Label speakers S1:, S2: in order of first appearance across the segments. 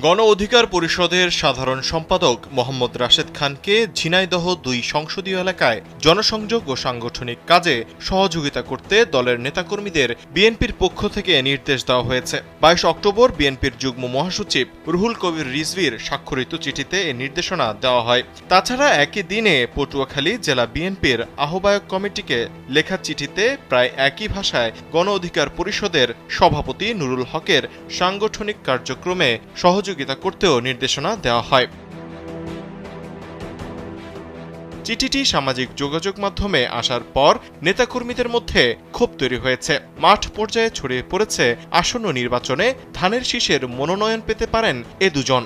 S1: গণ অধিকার পরিষদের সাধারণ সম্পাদক মোহাম্মদ রাশেদ খানকে ঝিনাইদহ ২ সংসদীয় এলাকায় জনসংযোগ ও সাংগঠনিক কাজে সহযোগিতা করতে দলের নেতাকর্মীদের বিএনপির পক্ষ থেকে নির্দেশ দেওয়া হয়েছে। ২২ অক্টোবর বিএনপির যুগ্ম মহাসচিব রুহুল কবির রিজভীর স্বাক্ষরিত চিঠিতে এ নির্দেশনা দেওয়া হয়। তাছাড়া একই দিনে পটুয়াখালী জেলা বিএনপির আহ্বায়ক কমিটিকে লেখা চিঠিতে প্রায় একই ভাষায় গণ অধিকার পরিষদের সভাপতি নুরুল হকের সাংগঠনিক কার্যক্রমে সহযোগিতা করতেও নির্দেশনা দেওয়া হয়। চিঠিটি সামাজিক যোগাযোগ মাধ্যমে আসার পর নেতাকর্মীদের মধ্যে ক্ষোভ তৈরি হয়েছে। মাঠ পর্যায়ে ছড়িয়ে পড়েছে আসন্ন নির্বাচনে ধানের শীষের মনোনয়ন পেতে পারেন এ দুজন।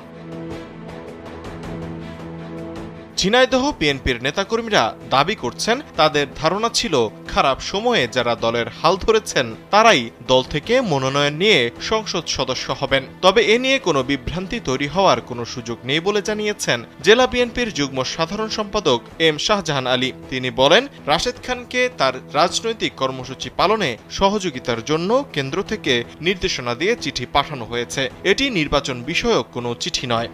S1: ঝিনাইদহ বিএনপির নেতাকর্মীরা দাবি করছেন, তাদের ধারণা ছিল খারাপ সময়ে যারা দলের হাল ধরেছেন তারাই দল থেকে মনোনয়ন নিয়ে সংসদ সদস্য হবেন। তবে এ নিয়ে কোনো বিভ্রান্তি তৈরি হওয়ার কোনো সুযোগ নেই বলে জানিয়েছেন জেলা বিএনপির যুগ্ম সাধারণ সম্পাদক এম শাহজাহান আলী। তিনি বলেন, রাশেদ খানকে তার রাজনৈতিক কর্মসূচি পালনে সহযোগিতার জন্য কেন্দ্র থেকে নির্দেশনা দিয়ে চিঠি পাঠানো হয়েছে। এটি নির্বাচন বিষয়ক কোনো চিঠি নয়।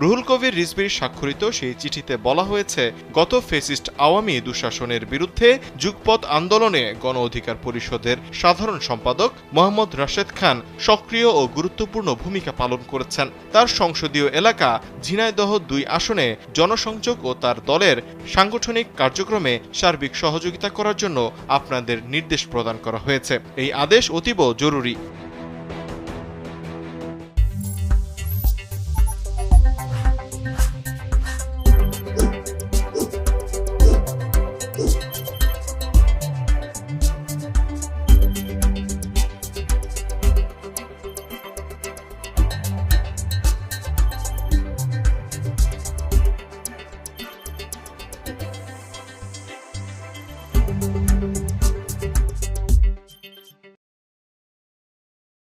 S1: রুহুল কবির রিজভীর স্বাক্ষরিত সেই চিঠিতে বলা হয়েছে, গত ফ্যাসিস্ট আওয়ামী দুঃশাসনের বিরুদ্ধে যুগপৎ আন্দোলনে গণ অধিকার পরিষদের সাধারণ সম্পাদক মোহাম্মদ রাশেদ খান সক্রিয় ও গুরুত্বপূর্ণ ভূমিকা পালন করেছেন। তার সংসদীয় এলাকা ঝিনাইদহ ২ আসনে জনসংযোগ ও তার দলের সাংগঠনিক কার্যক্রমে সার্বিক সহযোগিতা করার জন্য আপনাদের নির্দেশ প্রদান করা হয়েছে। এই আদেশ অতীব জরুরি।